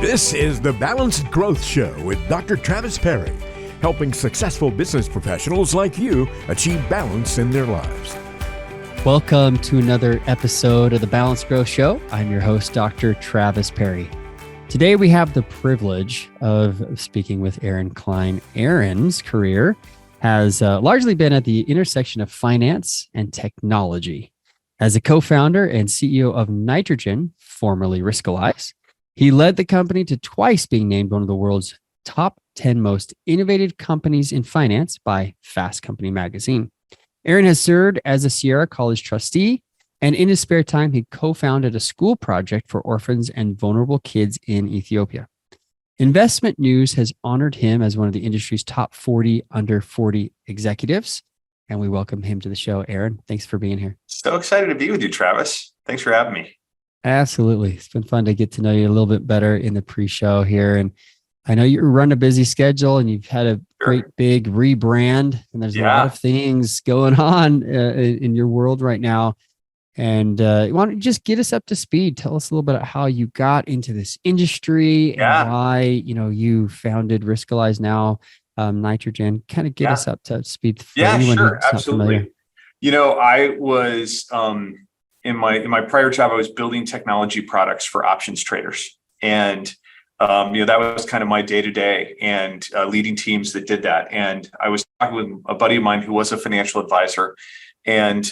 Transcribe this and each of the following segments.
This is the Balanced Growth Show with Dr. Travis Perry, helping successful business professionals like you achieve balance in their lives. Welcome to another episode of the Balanced Growth Show. I'm your host, Dr. Travis Perry. Today, we have the privilege of speaking with Aaron Klein. Aaron's career has largely been at the intersection of finance and technology. As a co-founder and CEO of Nitrogen, formerly Riskalyze, he led the company to twice being named one of the world's top 10 most innovative companies in finance by Fast Company magazine. Aaron has served as a Sierra College trustee, and in his spare time, he co-founded a school project for orphans and vulnerable kids in Ethiopia. Investment News has honored him as one of the industry's top 40 under 40 executives, and we welcome him to the show. Aaron, thanks for being here. So excited to be with you, Travis. Thanks for having me. Absolutely. It's been fun to get to know you a little bit better in the pre-show here. And I know you run a busy schedule and you've had a great big rebrand, and there's a lot of things going on in your world right now. And you want to just get us up to speed. Tell us a little bit about how you got into this industry and why, you founded Riskalyze, now Nitrogen. Kind of get us up to speed. For anyone who's not familiar. I was in my prior job, I was building technology products for options traders, and that was kind of my day to day, and leading teams that did that. And I was talking with a buddy of mine who was a financial advisor, and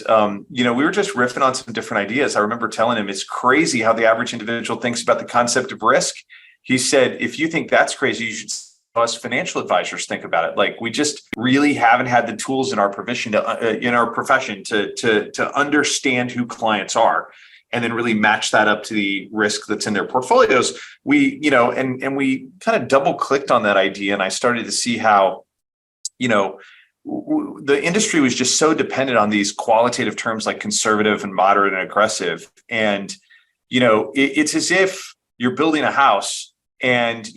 we were just riffing on some different ideas. I remember telling him, it's crazy how the average individual thinks about the concept of risk. He said, if you think that's crazy, you should us financial advisors think about it. Like, we just really haven't had the tools in our profession to understand who clients are, and then really match that up to the risk that's in their portfolios. We kind of double clicked on that idea, and I started to see how, the industry was just so dependent on these qualitative terms like conservative and moderate and aggressive. And, it's as if you're building a house, and,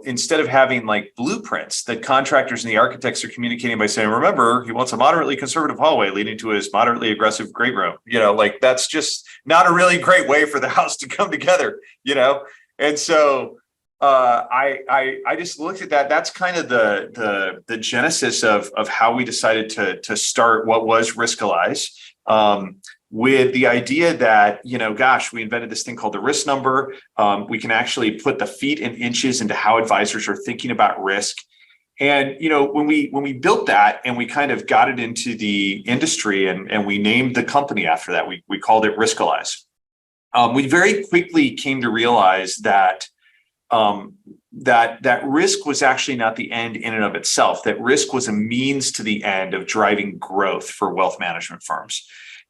instead of having like blueprints that contractors and the architects are communicating by saying, remember, he wants a moderately conservative hallway leading to his moderately aggressive great room, that's just not a really great way for the house to come together, And so I just looked at that. That's kind of the genesis of how we decided to start what was Riskalyze. With the idea that, we invented this thing called the risk number. We can actually put the feet and inches into how advisors are thinking about risk. And, when we built that and we kind of got it into the industry, and we named the company after that, we called it Riskalyze. We very quickly came to realize that that risk was actually not the end in and of itself, that risk was a means to the end of driving growth for wealth management firms.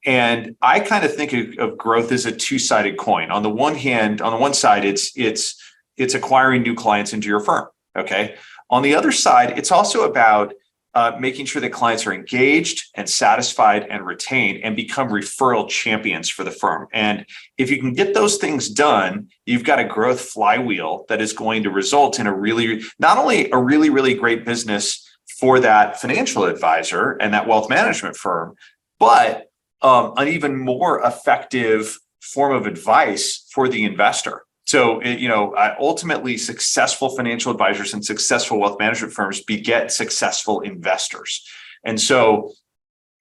And I kind of think of growth as a two-sided coin. On the one side, it's acquiring new clients into your firm. Okay. On the other side, it's also about making sure that clients are engaged and satisfied and retained and become referral champions for the firm. And if you can get those things done, you've got a growth flywheel that is going to result in not only a really, really great business for that financial advisor and that wealth management firm, but an even more effective form of advice for the investor. So, ultimately, successful financial advisors and successful wealth management firms beget successful investors. And so,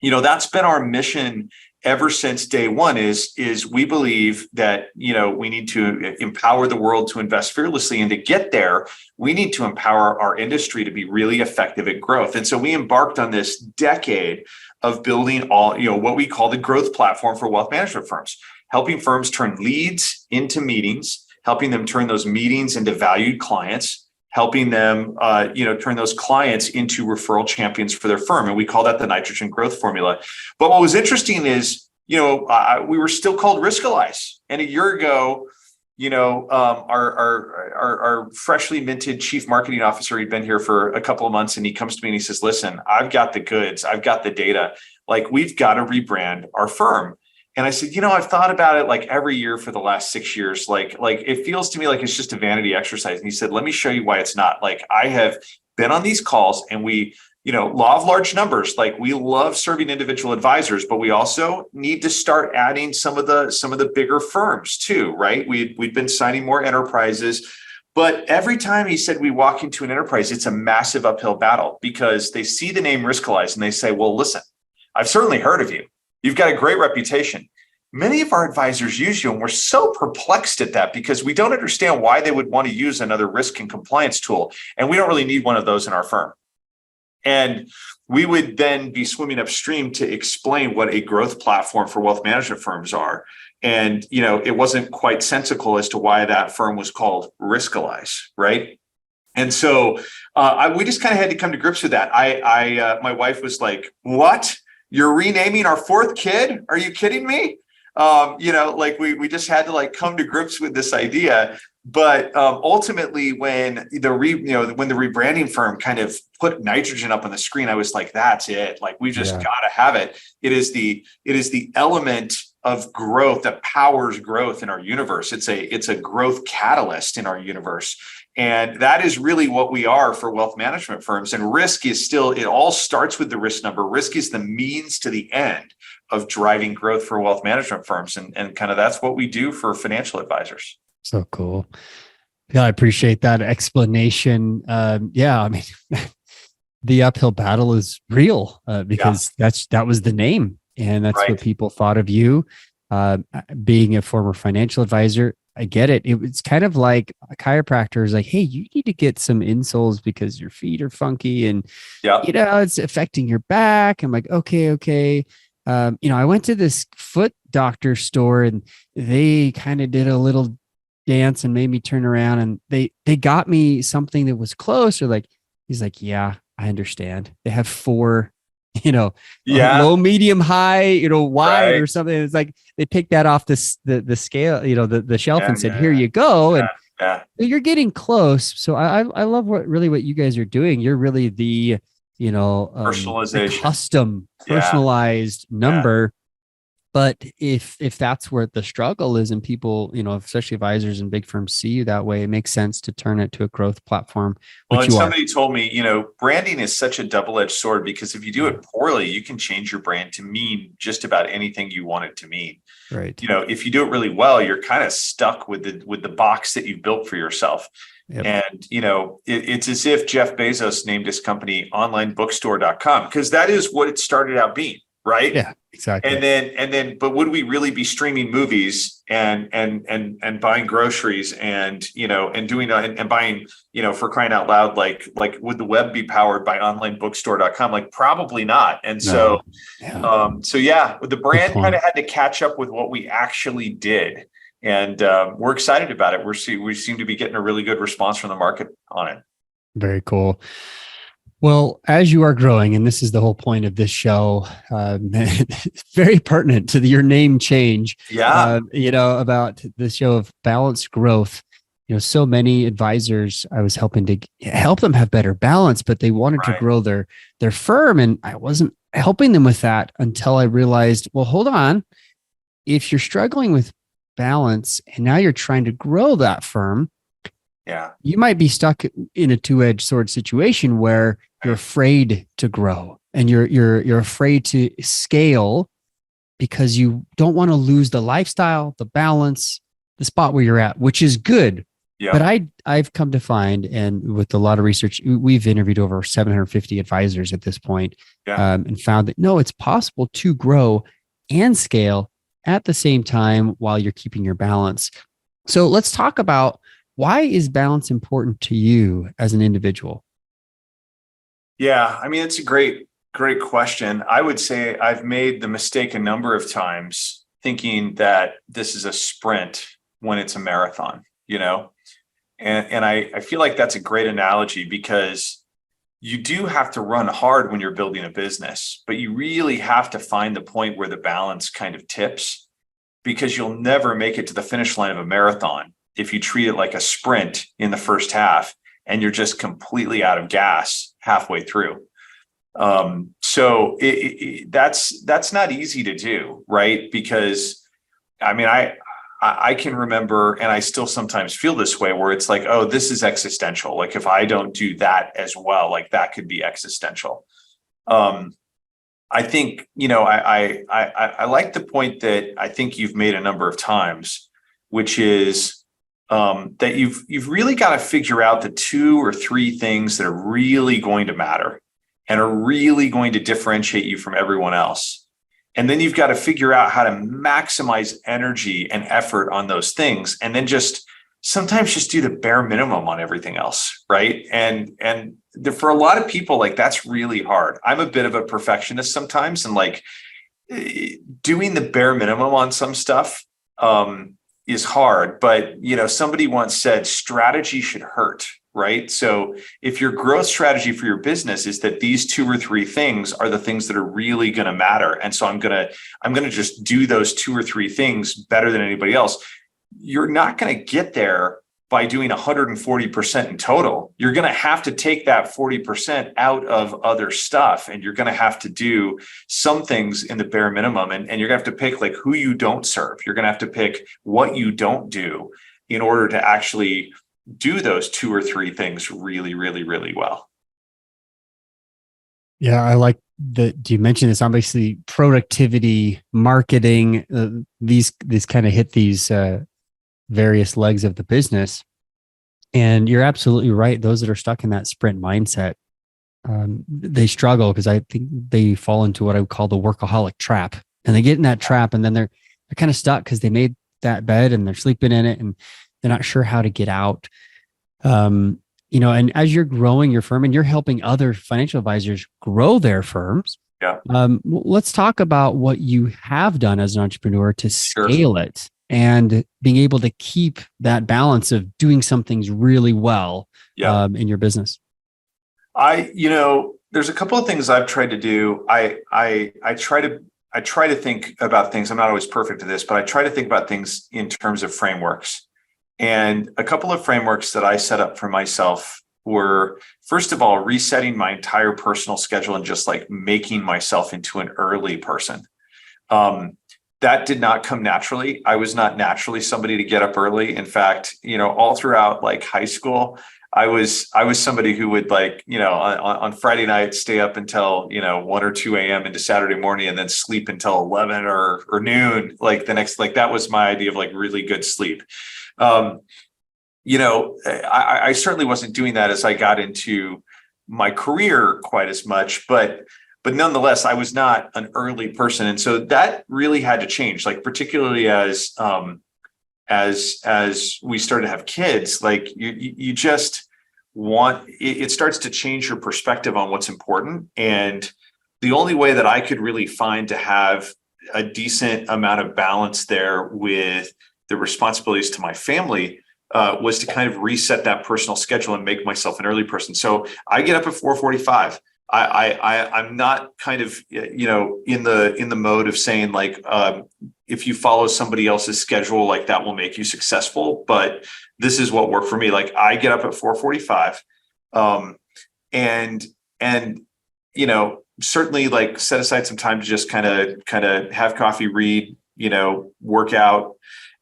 that's been our mission ever since day one is we believe that, we need to empower the world to invest fearlessly. And to get there, we need to empower our industry to be really effective at growth. And so we embarked on this decade of building what we call the growth platform for wealth management firms, helping firms turn leads into meetings, helping them turn those meetings into valued clients, helping them, turn those clients into referral champions for their firm. And we call that the Nitrogen growth formula. But what was interesting is, we were still called Riskalyze. And a year ago, our freshly minted chief marketing officer, he'd been here for a couple of months, and he comes to me and he says, listen, I've got the goods. I've got the data. Like, we've got to rebrand our firm. And I said, I've thought about it like every year for the last 6 years. Like it feels to me like it's just a vanity exercise. And he said, let me show you why it's not. Like, I have been on these calls, and we, law of large numbers, like, we love serving individual advisors, but we also need to start adding some of the bigger firms too, right? We'd been signing more enterprises, But every time he said we walk into an enterprise, it's a massive uphill battle because they see the name Riskalyze and they say, well, listen, I've certainly heard of you. You've got a great reputation. Many of our advisors use you, and we're so perplexed at that because we don't understand why they would want to use another risk and compliance tool. And we don't really need one of those in our firm. And we would then be swimming upstream to explain what a growth platform for wealth management firms are. And, it wasn't quite sensical as to why that firm was called Riskalyze, right? And so we just kind of had to come to grips with that. My wife was like, what? You're renaming our fourth kid? Are you kidding me? We just had to come to grips with this idea. But ultimately, when the rebranding firm kind of put nitrogen up on the screen, I was like, that's it. We just got to have it. It is the element of growth that powers growth in our universe. It's a growth catalyst in our universe. And that is really what we are for wealth management firms. And risk is still, it all starts with the risk number. Risk is the means to the end of driving growth for wealth management firms. And kind of that's what we do for financial advisors. So cool. Yeah, I appreciate that explanation. The uphill battle is real because that was the name. And that's what people thought of you. Being a former financial advisor, I get it. It's kind of like a chiropractor is like, hey, you need to get some insoles because your feet are funky and it's affecting your back. I'm like, okay. I went to this foot doctor store and they kind of did a little dance and made me turn around and they got me something that was close. Or he's like, yeah, I understand. They have 4, low, medium, high, wide or something. It's like they picked that off the scale, the shelf and said, here you go. And you're getting close. So I love what you guys are doing. You're really the, personalization, the custom personalized number. But if that's where the struggle is and people, especially advisors and big firms see you that way, it makes sense to turn it to a growth platform. Well, and somebody told me, branding is such a double-edged sword because if you do it poorly, you can change your brand to mean just about anything you want it to mean. Right. If you do it really well, you're kind of stuck with the box that you've built for yourself. Yep. And, it's as if Jeff Bezos named his company onlinebookstore.com because that is what it started out being. Right. Yeah, exactly. And then, but would we really be streaming movies and buying groceries and doing and buying, for crying out loud, like would the web be powered by onlinebookstore.com? Probably not. And so the brand kind of had to catch up with what we actually did. And we're excited about it. We seem to be getting a really good response from the market on it. Very cool. Well, as you are growing, and this is the whole point of this show, very pertinent to your name change. Yeah. About the show of balanced growth. So many advisors I was helping to help them have better balance, but they wanted to grow their firm, and I wasn't helping them with that until I realized, well, hold on, if you're struggling with balance and now you're trying to grow that firm. Yeah, you might be stuck in a two-edged sword situation where you're afraid to grow and you're afraid to scale because you don't want to lose the lifestyle, the balance, the spot where you're at, which is good. Yeah. But I've come to find, and with a lot of research, we've interviewed over 750 advisors at this point, and found that no, it's possible to grow and scale at the same time while you're keeping your balance. So let's talk about, why is balance important to you as an individual? Yeah, it's a great question. I would say I've made the mistake a number of times thinking that this is a sprint when it's a marathon, and I feel like that's a great analogy because you do have to run hard when you're building a business, but you really have to find the point where the balance kind of tips, because you'll never make it to the finish line of a marathon if you treat it like a sprint in the first half and you're just completely out of gas halfway through. So that's not easy to do, right? Because I can remember, and I still sometimes feel this way, where it's like, oh, this is existential. Like if I don't do that as well, like that could be existential. I think, I like the point that I think you've made a number of times, which is that you've really got to figure out the 2 or 3 things that are really going to matter and are really going to differentiate you from everyone else. And then you've got to figure out how to maximize energy and effort on those things. And then sometimes just do the bare minimum on everything else. Right. For a lot of people, like, that's really hard. I'm a bit of a perfectionist sometimes, and like doing the bare minimum on some stuff is hard. But, somebody once said strategy should hurt. Right. So if your growth strategy for your business is that these 2 or 3 things are the things that are really going to matter, and so I'm going to just do those 2 or 3 things better than anybody else, you're not going to get there by doing 140% in total. You're going to have to take that 40% out of other stuff, and you're going to have to do some things in the bare minimum, and you're going to have to pick like who you don't serve. You're going to have to pick what you don't do in order to actually do those 2 or 3 things really, really, really well. Yeah, I like that you mentioned this. Obviously, productivity, marketing, these kind of hit these various legs of the business. And you're absolutely right. Those that are stuck in that sprint mindset, they struggle because I think they fall into what I would call the workaholic trap. And they get in that trap, and then they're kind of stuck because they made that bed and they're sleeping in it, and they're not sure how to get out. And as you're growing your firm and you're helping other financial advisors grow their firms, let's talk about what you have done as an entrepreneur to scale it and being able to keep that balance of doing some things really well in your business. There's a couple of things I've tried to do. I try to think about things. I'm not always perfect at this, but I try to think about things in terms of frameworks. And a couple of frameworks that I set up for myself were, first of all, resetting my entire personal schedule and just like making myself into an early person. That did not come naturally. I was not naturally somebody to get up early. In fact, all throughout like high school, I was somebody who would on Friday night stay up until 1 or 2 a.m. into Saturday morning, and then sleep until 11 or noon. That was my idea of like really good sleep. I certainly wasn't doing that as I got into my career quite as much, but nonetheless, I was not an early person. And so that really had to change, like particularly as we started to have kids, like you just it starts to change your perspective on what's important. And the only way that I could really find to have a decent amount of balance there with the responsibilities to my family was to kind of reset that personal schedule and make myself an early person. So I get up at 4:45. I'm not kind of in the mode of saying like if you follow somebody else's schedule, like that will make you successful. But this is what worked for me. Like I get up at 4:45, and certainly like set aside some time to just kind of have coffee, read, work out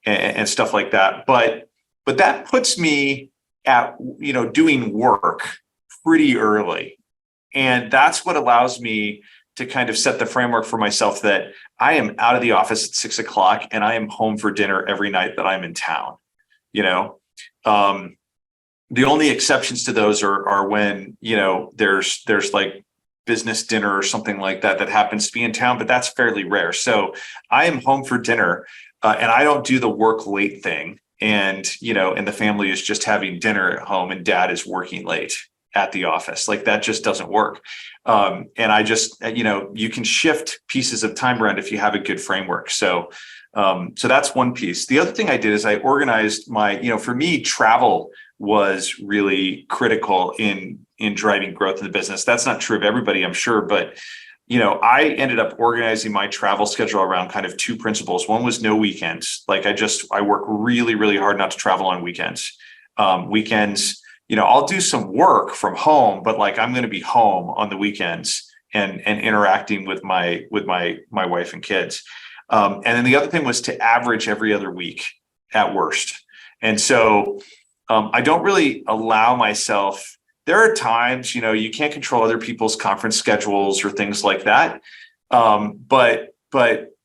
and stuff like that. But that puts me at doing work pretty early. And that's what allows me to kind of set the framework for myself that I am out of the office at 6 o'clock and I am home for dinner every night that I'm in town. The only exceptions to those are when, there's like business dinner or something like that happens to be in town, but that's fairly rare. So I am home for dinner and I don't do the work late thing. And, and the family is just having dinner at home and dad is working late at the office. Like that just doesn't work. And I just, you can shift pieces of time around if you have a good framework. So that's one piece. The other thing I did is I organized for me, travel was really critical in driving growth in the business. That's not true of everybody, I'm sure, but I ended up organizing my travel schedule around kind of 2 principles. One was no weekends. Like I work really, really hard not to travel on weekends. Weekends, I'll do some work from home, but like I'm going to be home on the weekends and interacting with my wife and kids. And then the other thing was to average every other week at worst. And so I don't really allow myself. There are times, you can't control other people's conference schedules or things like that. But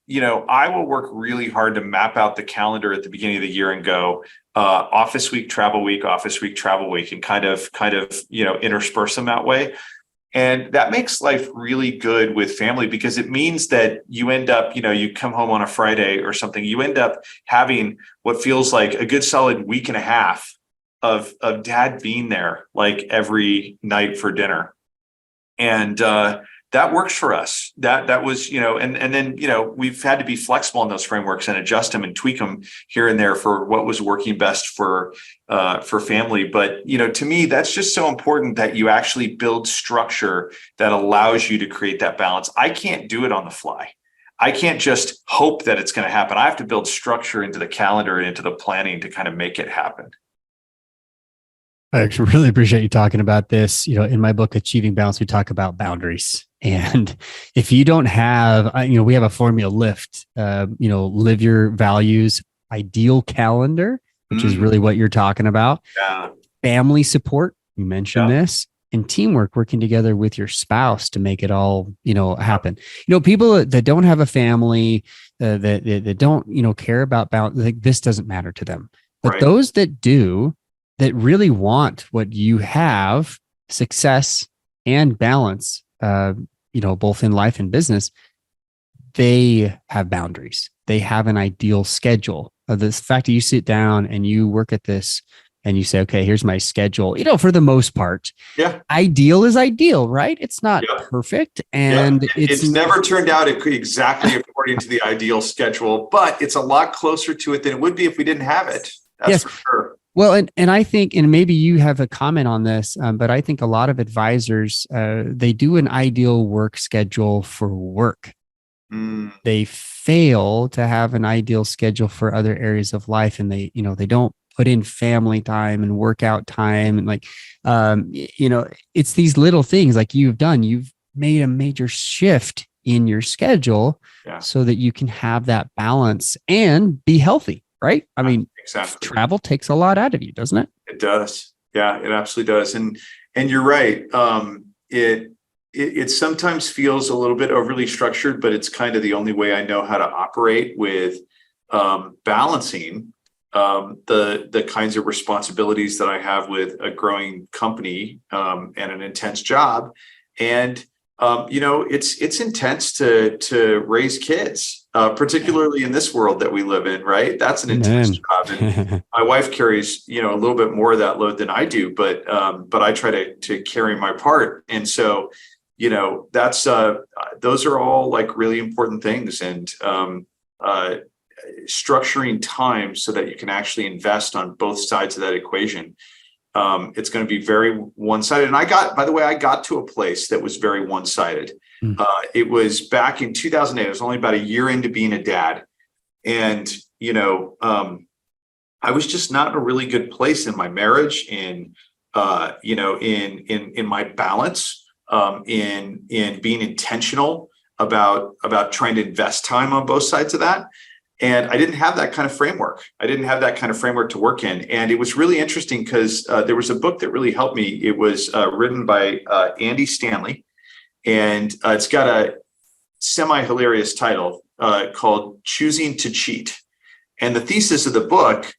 I will work really hard to map out the calendar at the beginning of the year and go office week, travel week, office week, travel week, and kind of intersperse them that way. And that makes life really good with family, because it means that you end up, you come home on a Friday or something, you end up having what feels like a good solid week and a half of dad being there like every night for dinner. And that works for us. That was, and then, we've had to be flexible in those frameworks and adjust them and tweak them here and there for what was working best for family. But, to me, that's just so important that you actually build structure that allows you to create that balance. I can't do it on the fly. I can't just hope that it's going to happen. I have to build structure into the calendar and into the planning to kind of make it happen. I actually really appreciate you talking about this. In my book, Achieving Balance, we talk about boundaries. And if you don't have, we have a formula lift, live your values, ideal calendar, which is really what you're talking about. Yeah. Family support. You mentioned this, and teamwork, working together with your spouse to make it all, happen. People that don't have a family, that don't, care about balance, like, this doesn't matter to them. But those that do, that really want what you have, success and balance, both in life and business, they have boundaries. They have an ideal schedule. The fact that you sit down and you work at this and you say, okay, here's my schedule, for the most part, ideal is ideal, right? It's not perfect. And it's never turned out exactly according to the ideal schedule, but it's a lot closer to it than it would be if we didn't have it. That's for sure. Well, and I think, and maybe you have a comment on this, but I think a lot of advisors, they do an ideal work schedule for work. They fail to have an ideal schedule for other areas of life. And they don't put in family time and workout time. And it's these little things like you've done. You've made a major shift in your schedule so that you can have that balance and be healthy. Right? I mean, exactly. Travel takes a lot out of you, doesn't it? It does. Yeah, it absolutely does. And you're right. It sometimes feels a little bit overly structured, but it's kind of the only way I know how to operate with balancing the kinds of responsibilities that I have with a growing company and an intense job. And it's intense to raise kids, particularly in this world that we live in, right? That's an intense job. And my wife carries, a little bit more of that load than I do, but I try to carry my part. And so, that's, those are all like really important things, and structuring time so that you can actually invest on both sides of that equation. It's going to be very one-sided. And I got to a place that was very one-sided. It was back in 2008. I was only about a year into being a dad. And, I was just not in a really good place in my marriage, in my balance, in being intentional about trying to invest time on both sides of that. And I didn't have that kind of framework. I didn't have that kind of framework to work in. And it was really interesting because there was a book that really helped me. It was written by Andy Stanley, and it's got a semi-hilarious title called Choosing to Cheat. And the thesis of the book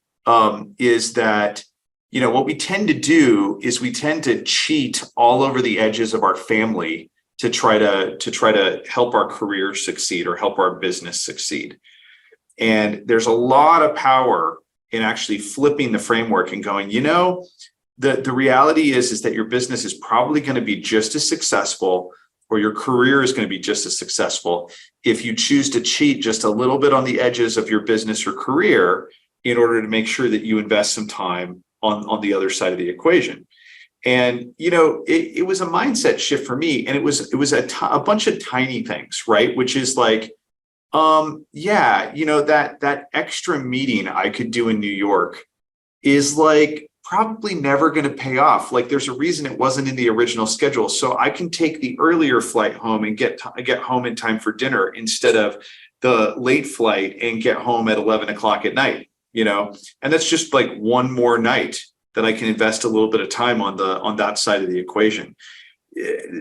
is that, what we tend to do is we tend to cheat all over the edges of our family to try to help our career succeed or help our business succeed. And there's a lot of power in actually flipping the framework and going, the reality is that your business is probably going to be just as successful, or your career is going to be just as successful if you choose to cheat just a little bit on the edges of your business or career in order to make sure that you invest some time on the other side of the equation. And, it was a mindset shift for me. And it was a bunch of tiny things, right? Which is like, that extra meeting I could do in New York is like probably never going to pay off. Like, there's a reason it wasn't in the original schedule. So I can take the earlier flight home and get home in time for dinner instead of the late flight and get home at 11 o'clock at night, and that's just like one more night that I can invest a little bit of time on that side of the equation.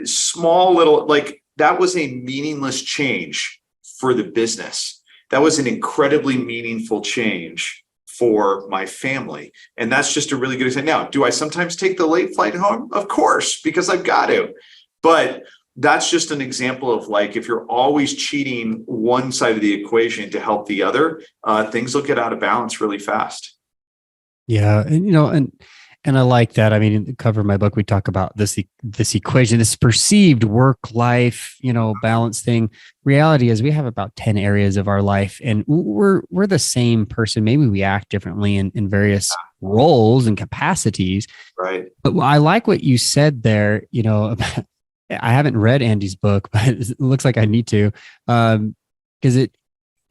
Small little, like, that was a meaningless change for the business, that was an incredibly meaningful change for my family. And that's just a really good example. Now, do I sometimes take the late flight home? Of course, because I've got to. But that's just an example of like, if you're always cheating one side of the equation to help the other, things will get out of balance really fast. Yeah. And I like that. I mean, in the cover of my book, we talk about this equation, this perceived work-life, balance thing. Reality is we have about 10 areas of our life, and we're the same person. Maybe we act differently in various roles and capacities. Right. But I like what you said there, about, I haven't read Andy's book, but it looks like I need to, because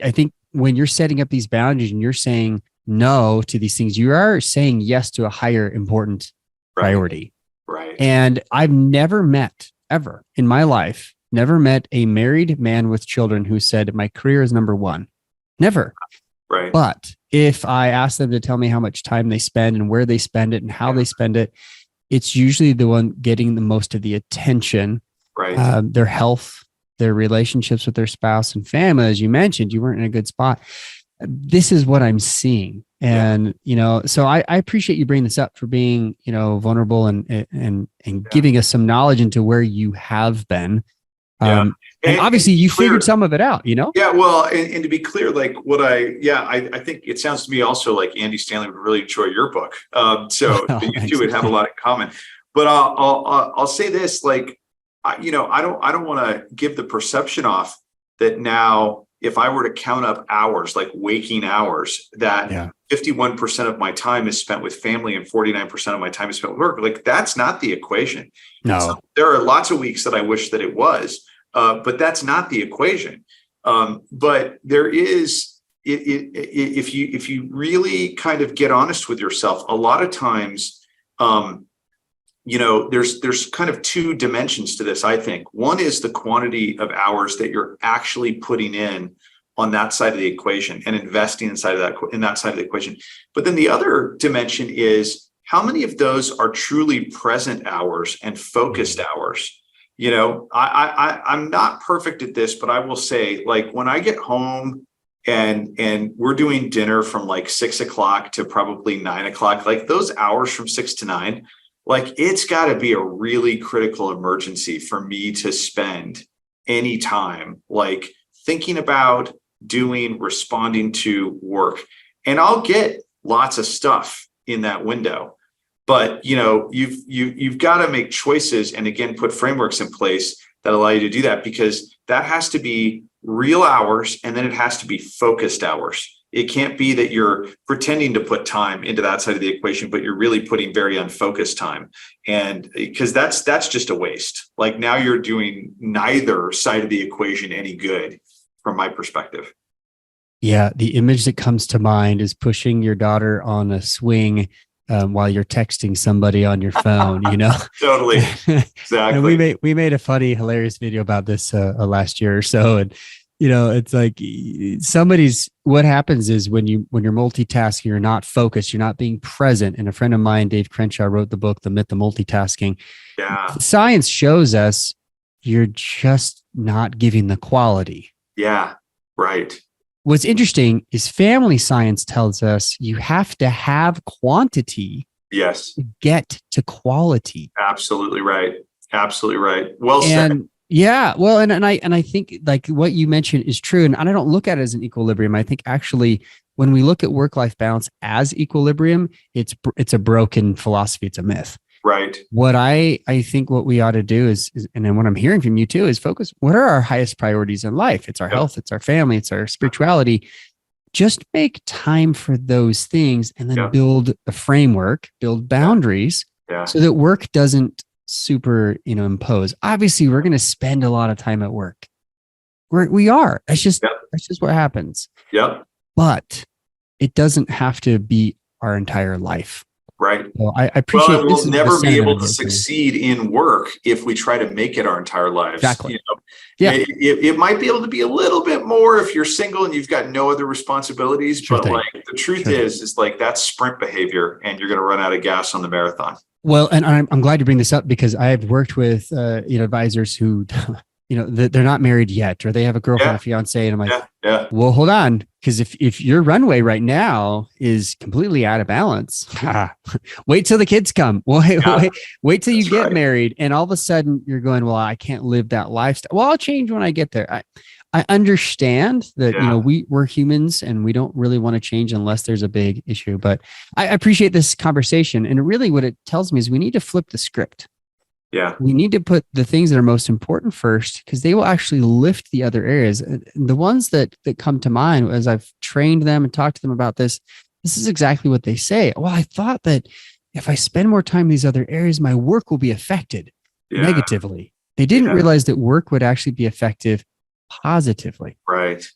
I think when you're setting up these boundaries and you're saying no to these things, you are saying yes to a higher important priority. Right. And I've never met ever in my life, a married man with children who said my career is number one. Never. Right. But if I ask them to tell me how much time they spend and where they spend it and how they spend it, it's usually the one getting the most of the attention. Right. Their health, their relationships with their spouse and family. As you mentioned, you weren't in a good spot. This is what I'm seeing. And, so I appreciate you bringing this up, for being, vulnerable and giving us some knowledge into where you have been. And obviously you figured some of it out, Yeah. Well, and to be clear, like I think it sounds to me also like Andy Stanley would really enjoy your book. So you two would have a lot in common, but I'll say this, like, I don't want to give the perception off that now, if I were to count up hours, like waking hours, that 51% of my time is spent with family and 49% of my time is spent with work. Like, that's not the equation. No. So there are lots of weeks that I wish that it was, but that's not the equation. But there is, if you really kind of get honest with yourself, a lot of times, there's kind of two dimensions to this, I think. One is the quantity of hours that you're actually putting in on that side of the equation and investing in that side of the equation. But then the other dimension is how many of those are truly present hours and focused hours. I'm not perfect at this, but I will say, like, when I get home and we're doing dinner from like 6 o'clock to probably 9 o'clock, like those hours from 6 to 9, like, it's got to be a really critical emergency for me to spend any time like thinking about responding to work. And I'll get lots of stuff in that window, but you've got to make choices and, again, put frameworks in place that allow you to do that, because that has to be real hours, and then it has to be focused hours. It can't be that you're pretending to put time into that side of the equation, but you're really putting very unfocused time. And because that's just a waste. Like, now you're doing neither side of the equation any good from my perspective. Yeah. The image that comes to mind is pushing your daughter on a swing while you're texting somebody on your phone, Totally. Exactly. And we made a funny, hilarious video about this last year or so. And it's like what happens is when you're multitasking, you're not focused, you're not being present. And a friend of mine, Dave Crenshaw, wrote the book, The Myth of Multitasking. Yeah. Science shows us you're just not giving the quality. Yeah. Right. What's interesting is family science tells us you have to have quantity. Yes. To get to quality. Absolutely right. Absolutely right. Well said. Yeah, well, and I think like what you mentioned is true, and I don't look at it as an equilibrium. I think actually, when we look at work-life balance as equilibrium, it's a broken philosophy. It's a myth. Right. What I think what we ought to do is, and then what I'm hearing from you too, is focus. What are our highest priorities in life? It's our health, it's our family, it's our spirituality. Just make time for those things, and then build a framework, build boundaries, so that work doesn't impose. Obviously, we're going to spend a lot of time at work. We are. That's just what happens. Yep. But it doesn't have to be our entire life. Right. Well, I appreciate. Well, we'll never be able to succeed in work if we try to make it our entire lives. Exactly. Yeah. It might be able to be a little bit more if you're single and you've got no other responsibilities. But like, the truth is like, that's sprint behavior, and you're going to run out of gas on the marathon. Well, and I'm glad you bring this up, because I have worked with advisors who they're not married yet, or they have a girlfriend or fiance. And I'm like, well, hold on. Because if your runway right now is completely out of balance, wait till the kids come. Wait till you get married. And all of a sudden you're going, well, I can't live that lifestyle. Well, I'll change when I get there. I understand that, we're humans and we don't really want to change unless there's a big issue. But I appreciate this conversation. And really what it tells me is we need to flip the script. Yeah. We need to put the things that are most important first, because they will actually lift the other areas. The ones that come to mind as I've trained them and talked to them about this is exactly what they say. Well, I thought that if I spend more time in these other areas, my work will be affected negatively. They didn't realize that work would actually be effective positively. Right.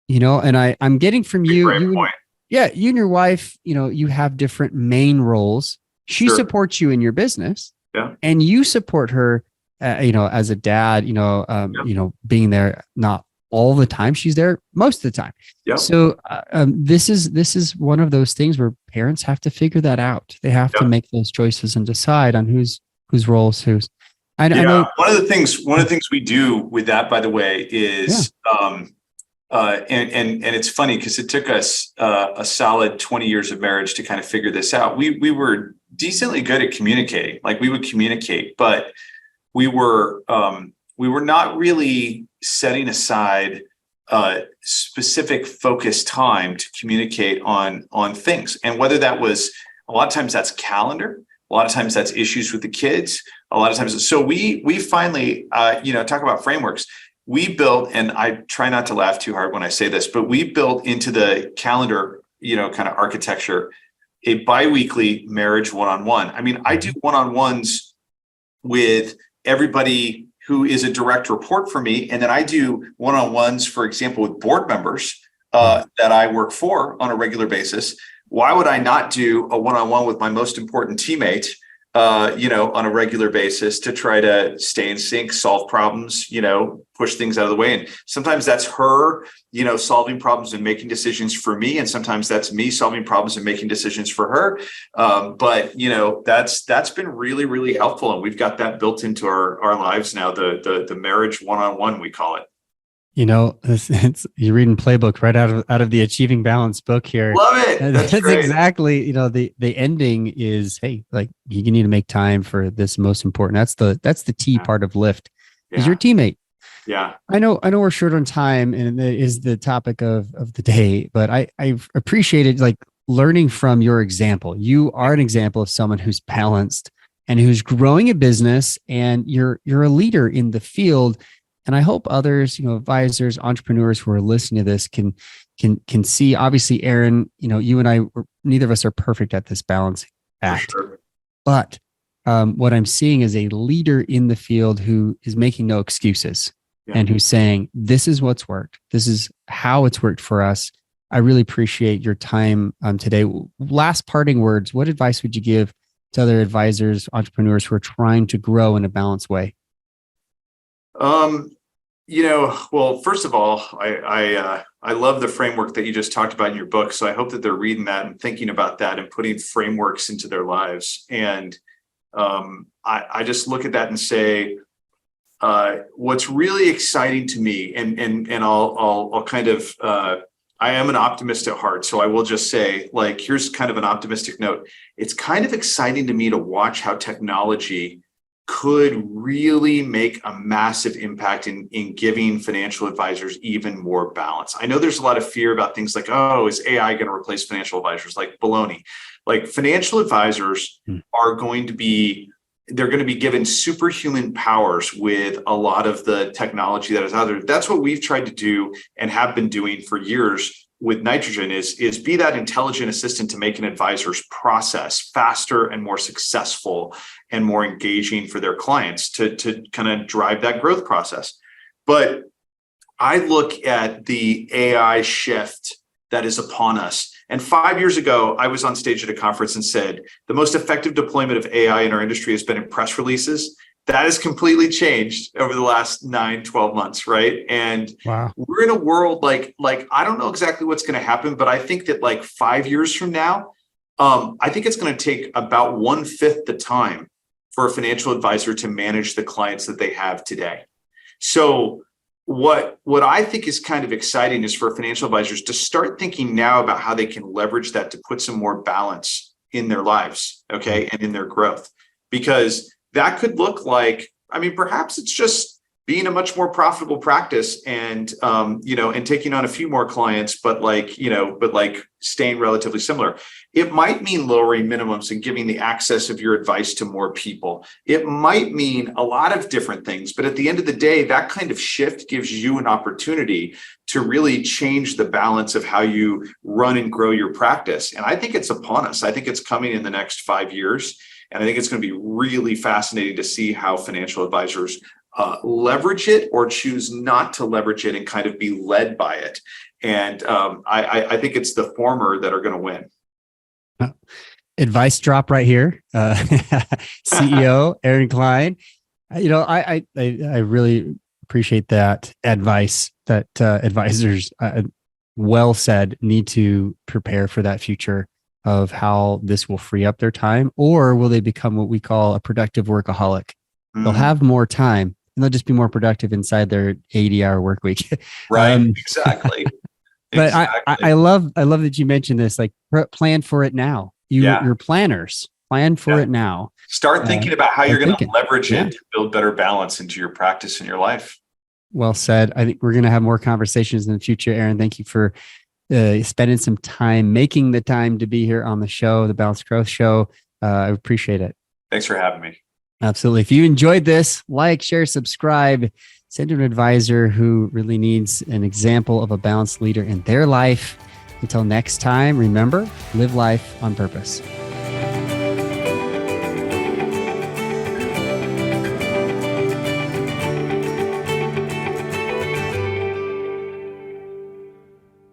And I'm getting from you, point. you and your wife, you have different main roles. She supports you in your business. Yeah. And you support her, as a dad, being there, not all the time. She's there most of the time. Yeah. So this is one of those things where parents have to figure that out. They have to make those choices and decide on whose roles whose. I know. One of the things we do with that, by the way, is, and it's funny because it took us a solid 20 years of marriage to kind of figure this out. We were decently good at communicating. Like, we would communicate, but we were not really setting aside specific focused time to communicate on things. And whether that was, a lot of times that's calendar, a lot of times that's issues with the kids, a lot of times. So we finally, talk about frameworks. We built, and I try not to laugh too hard when I say this, but we built into the calendar, kind of architecture, a biweekly marriage one-on-one. I mean, I do one-on-ones with everybody who is a direct report for me. And then I do one-on-ones, for example, with board members that I work for on a regular basis. Why would I not do a one-on-one with my most important teammate, on a regular basis to try to stay in sync, solve problems, push things out of the way? And sometimes that's her, solving problems and making decisions for me. And sometimes that's me solving problems and making decisions for her. But that's been really, really helpful. And we've got that built into our lives now, the marriage one-on-one, we call it. You're reading playbook right out of the Achieving Balance book here. Love it. That's great. Exactly. The ending is, hey, like, you need to make time for this most important. That's the T part of lift is your teammate. Yeah. I know we're short on time and it is the topic of the day, but I've appreciated like learning from your example. You are an example of someone who's balanced and who's growing a business, and you're a leader in the field. And I hope others, advisors, entrepreneurs who are listening to this can see. Obviously, Aaron, you and I, neither of us are perfect at this balance act. Sure. But what I'm seeing is a leader in the field who is making no excuses and who's saying, this is what's worked. This is how it's worked for us. I really appreciate your time today. Last parting words, what advice would you give to other advisors, entrepreneurs who are trying to grow in a balanced way? Well, first of all, I love the framework that you just talked about in your book. So I hope that they're reading that and thinking about that and putting frameworks into their lives. And I just look at that and say, what's really exciting to me, and I'll kind of, I am an optimist at heart. So I will just say, like, here's kind of an optimistic note. It's kind of exciting to me to watch how technology could really make a massive impact in giving financial advisors even more balance. I know there's a lot of fear about things like, oh, is AI going to replace financial advisors? Like, baloney. Like, financial advisors are going to be given superhuman powers with a lot of the technology that is out there. That's what we've tried to do and have been doing for years with Nitrogen is be that intelligent assistant to make an advisor's process faster and more successful and more engaging for their clients to kind of drive that growth process. But I look at the AI shift that is upon us. And 5 years ago, I was on stage at a conference and said, the most effective deployment of AI in our industry has been in press releases. That has completely changed over the last 9-12 months, right? And we're in a world like I don't know exactly what's going to happen, but I think that like 5 years from now, I think it's going to take about 1/5 the time for a financial advisor to manage the clients that they have today. So what I think is kind of exciting is for financial advisors to start thinking now about how they can leverage that to put some more balance in their lives, okay, and in their growth. Because that could look like, I mean, perhaps it's just being a much more profitable practice and, and taking on a few more clients, but staying relatively similar. It might mean lowering minimums and giving the access of your advice to more people. It might mean a lot of different things, but at the end of the day, that kind of shift gives you an opportunity to really change the balance of how you run and grow your practice. And I think it's upon us. I think it's coming in the next 5 years. And I think it's going to be really fascinating to see how financial advisors leverage it or choose not to leverage it and kind of be led by it. And I think it's the former that are going to win. Advice drop right here. CEO Aaron Klein. I really appreciate that advice that advisors, well said, need to prepare for that future of how this will free up their time, or will they become what we call a productive workaholic? They'll have more time and they'll just be more productive inside their 80-hour work week. Right. Exactly. But exactly. I love that you mentioned this, like plan for it now. You're planners, plan for it now. Start thinking about how you're going to leverage it to build better balance into your practice and your life. Well said. I think we're going to have more conversations in the future, Aaron. Thank you for spending some time, making the time to be here on the show, the Balanced Growth Show. I appreciate it. Thanks for having me. Absolutely. If you enjoyed this, like, share, subscribe, send to an advisor who really needs an example of a balanced leader in their life. Until next time, remember, live life on purpose.